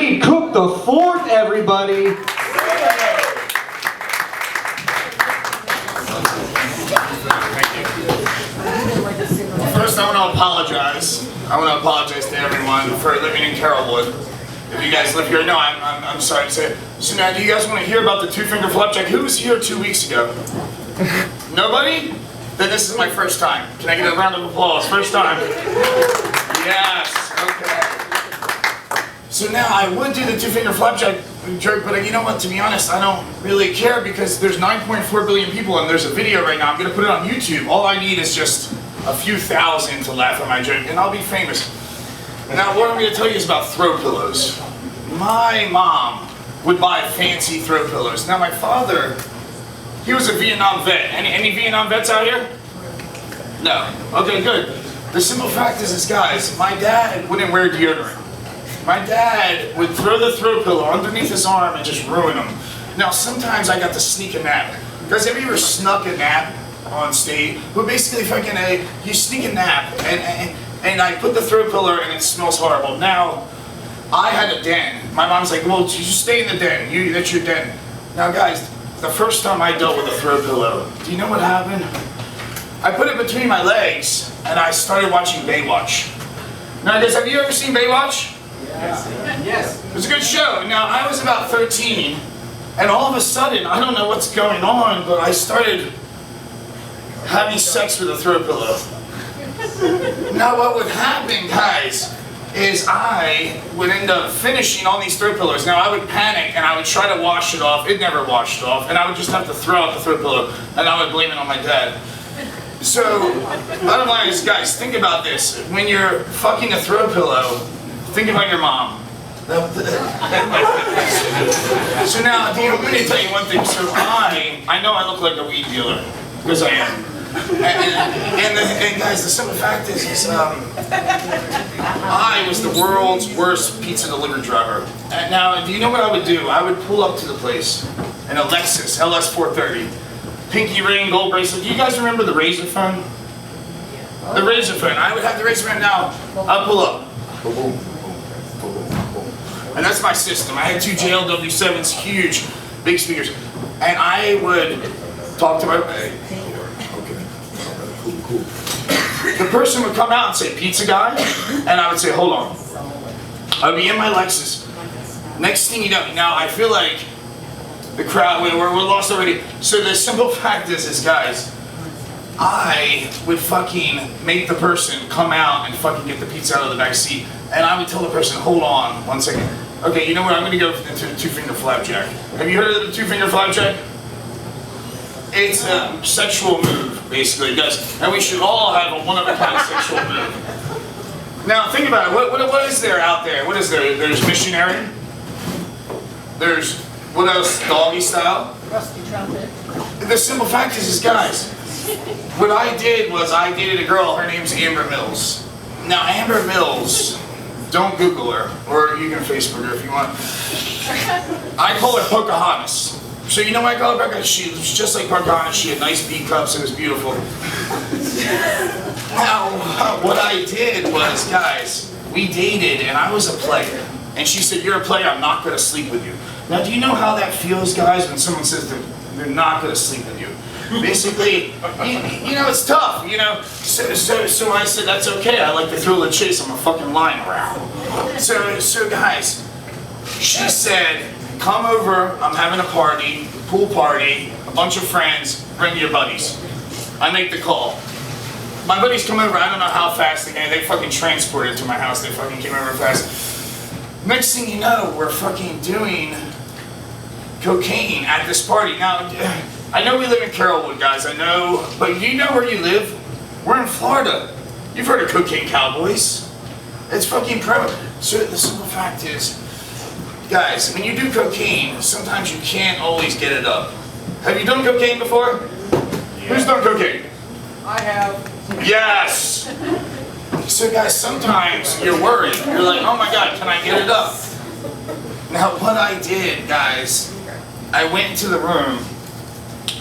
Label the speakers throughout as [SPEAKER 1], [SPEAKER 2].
[SPEAKER 1] Jimmy Cook the Fourth, everybody.
[SPEAKER 2] First, I want to apologize. I want to apologize to everyone for living in Carrollwood. If you guys live here, no, I'm sorry to say. So now, do you guys want to hear about the two-finger flapjack? Who was here 2 weeks ago? Nobody? Then this is my first time. Can I get a round of applause? First time. Yes. Okay. So now I would do the two-finger flapjack joke, but you know what? To be honest, I don't really care because there's 9.4 billion people and there's a video right now. I'm going to put it on YouTube. All I need is just a few thousand to laugh at my joke, and I'll be famous. Now, what I'm going to tell you is about throw pillows. My mom would buy fancy throw pillows. Now, my father, he was a Vietnam vet. Any Vietnam vets out here? No. Okay, good. The simple fact is, guys, my dad wouldn't wear deodorant. My dad would throw the throw pillow underneath his arm and just ruin them. Now, sometimes I got to sneak a nap. Guys, have you ever snuck a nap on stage? But basically, you sneak a nap, and I put the throw pillow and it smells horrible. Now, I had a den. My mom's like, well, you just stay in the den. That's your den. Now, guys, the first time I dealt with a throw pillow, do you know what happened? I put it between my legs, and I started watching Baywatch. Now, guys, have you ever seen Baywatch? Yes. It was a good show. Now, I was about 13, and all of a sudden, I don't know what's going on, but I started having sex with a throw pillow. Now, what would happen, guys, is I would end up finishing all these throw pillows. Now, I would panic, and I would try to wash it off. It never washed off, and I would just have to throw out the throw pillow, and I would blame it on my dad. So, bottom line is, guys, think about this. When you're fucking a throw pillow, think about your mom. So now, I'm going to tell you one thing. So I know I look like a weed dealer, because I am. And guys, the simple fact is I was the world's worst pizza delivery driver. And now, do you know what I would do? I would pull up to the place in a Lexus LS 430. Pinky ring, gold bracelet. Do you guys remember the Razor phone? The Razor phone. I would have the Razor phone now. I'll pull up. Boom, boom, boom, boom, boom. And that's my system. I had two JLW7s, huge, big speakers. And I would talk to my... Okay, cool. The person would come out and say, pizza guy? And I would say, hold on. I would be in my Lexus. Next thing you know, now I feel like the crowd, we're lost already. So the simple fact is guys, I would fucking make the person come out and fucking get the pizza out of the back seat, and I would tell the person, hold on 1 second. Okay, you know what, I'm gonna go into the two-finger flapjack. Have you heard of the two-finger flapjack? It's a sexual move, basically, guys, and we should all have a one-of-a-kind sexual move. Now, think about it, what is there out there? What is there? There's missionary, there's, what else? Doggy style?
[SPEAKER 3] Rusty trumpet.
[SPEAKER 2] The simple fact is guys, what I did was I dated a girl, her name's Amber Mills. Now Amber Mills, don't Google her, or you can Facebook her if you want. I call her Pocahontas. So you know why I call her Pocahontas? She was just like Pocahontas, she had nice B cups, it was beautiful. Now, what I did was, guys, we dated and I was a player. And she said, you're a player, I'm not gonna sleep with you. Now, do you know how that feels, guys, when someone says they're not going to sleep with you? Basically, you know, it's tough, you know. So I said, that's okay. I like to thrill the chase. I'm a fucking lion around. So guys, she said, come over. I'm having a party, pool party, a bunch of friends. Bring your buddies. I make the call. My buddies come over. I don't know how fast they fucking transported to my house. They fucking came over fast. Next thing you know, we're fucking doing cocaine at this party. Now, I know we live in Carrollwood, guys, I know, but do you know where you live? We're in Florida. You've heard of Cocaine Cowboys. It's fucking prevalent. So the simple fact is, guys, when you do cocaine, sometimes you can't always get it up. Have you done cocaine before? Yeah. Who's done cocaine?
[SPEAKER 3] I have.
[SPEAKER 2] Yes! So guys, sometimes you're worried. You're like, oh my God, can I get it up? Now what I did, guys, I went into the room,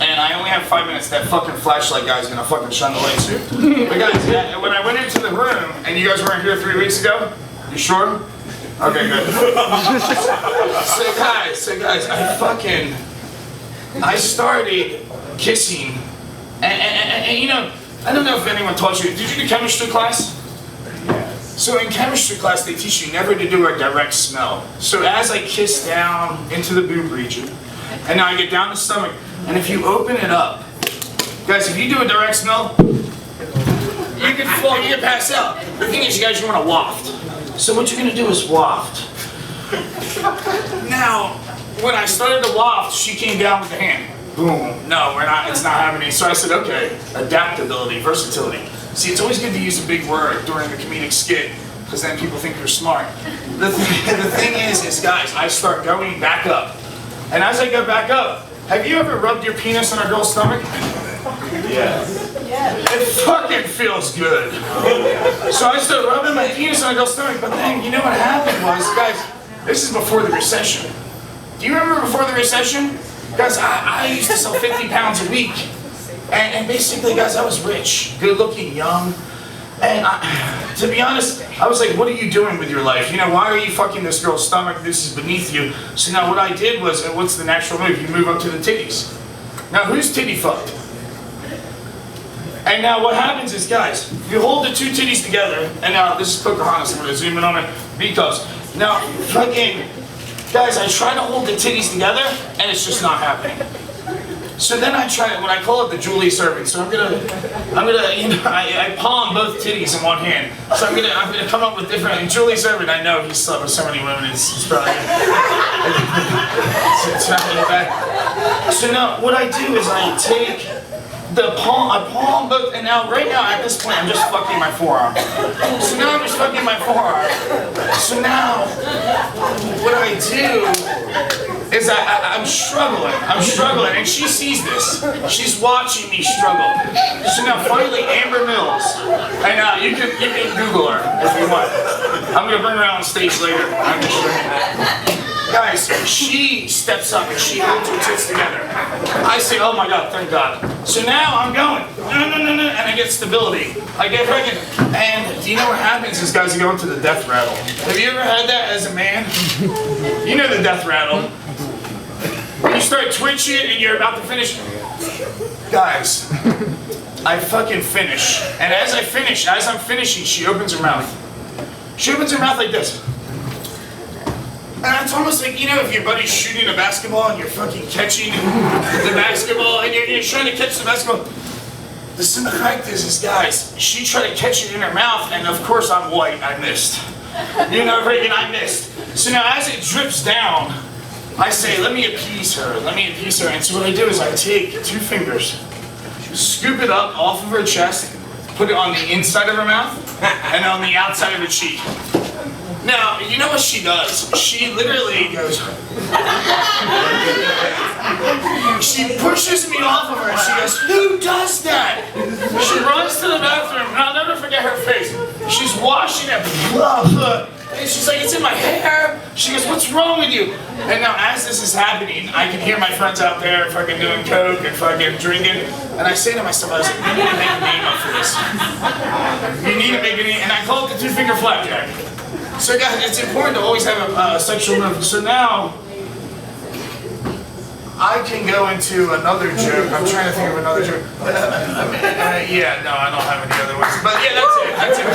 [SPEAKER 2] and I only have 5 minutes. That fucking flashlight guy's gonna fucking shine the lights here. But guys, when I went into the room, and you guys weren't here 3 weeks ago, you sure? Okay, good. So guys, I started kissing, and you know, I don't know if anyone taught you. Did you do chemistry class? So in chemistry class, they teach you never to do a direct smell. So as I kiss down into the boob region, and now I get down the stomach, and if you open it up, guys, if you do a direct smell, you can fall, you can pass out. The thing is, you guys, you want to waft. So what you're gonna do is waft. Now, when I started to waft, she came down with the hand. Boom. No, we're not. It's not happening. So I said, okay, adaptability, versatility. See, it's always good to use a big word during a comedic skit, because then people think you're smart. The thing is, guys, I start going back up. And as I go back up, have you ever rubbed your penis on a girl's stomach?
[SPEAKER 1] Yes.
[SPEAKER 2] It fucking feels good. So I started rubbing my penis on a girl's stomach, but then, you know what happened was, guys, this is before the recession. Do you remember before the recession? Guys, I used to sell 50 pounds a week. And basically, guys, I was rich, good looking, young. And to be honest, I was like, what are you doing with your life? You know, why are you fucking this girl's stomach? This is beneath you. So now what I did was, what's the natural move? You move up to the titties. Now, who's titty fucked? And now what happens is, guys, you hold the two titties together, and now this is Pocahontas, I'm gonna zoom in on it, because now, fucking, guys, I try to hold the titties together, and it's just not happening. So then I try, when I call it the Julius Erving, so I'm gonna, you know, I palm both titties in one hand. So I'm gonna come up with different, and Julius Erving, I know he's slept with so many women, it's probably, it's not really bad. So now, what I do is I take the palm, I palm both, and now, right now, at this point, I'm just fucking my forearm. So now I'm just fucking my forearm. So now, what I do is I'm struggling, and she sees this. She's watching me struggle. So now, finally, Amber Mills, and you can Google her if you want. I'm gonna bring her out on stage later. I'm just showing you. Guys, she steps up and she holds her tits together. I say, oh my God, thank God. So now I'm going, and I get stability. I get pregnant. And do you know what happens is, guys, you go into the death rattle. Have you ever had that as a man? You know the death rattle. When you start twitching and you're about to finish. Guys, I fucking finish. And as I'm finishing, she opens her mouth. She opens her mouth like this. And it's almost like, you know, if your buddy's shooting a basketball and you're fucking catching the basketball and you're trying to catch the basketball. The simple fact is, guys, she tried to catch it in her mouth, and of course I'm white, I missed. You know, Reagan, I missed. So now as it drips down, I say, let me appease her. And so what I do is I take 2 fingers, scoop it up off of her chest, put it on the inside of her mouth, and on the outside of her cheek. Now, you know what she does? She literally goes, she pushes me off of her and she goes, who does that? She runs to the bathroom, and I'll never forget her face. She's washing it, and she's like, it's in my hair. She goes, what's wrong with you? And now as this is happening, I can hear my friends out there fucking doing coke and fucking drinking. And I say to myself, I was like, you need to make a name up for this. You need to make a name, and I call it the 2-finger flapjack. So guys, it's important to always have a sexual move. So now, I can go into another joke. I'm trying to think of another joke. Yeah, no, I don't have any other ones. But yeah, that's it.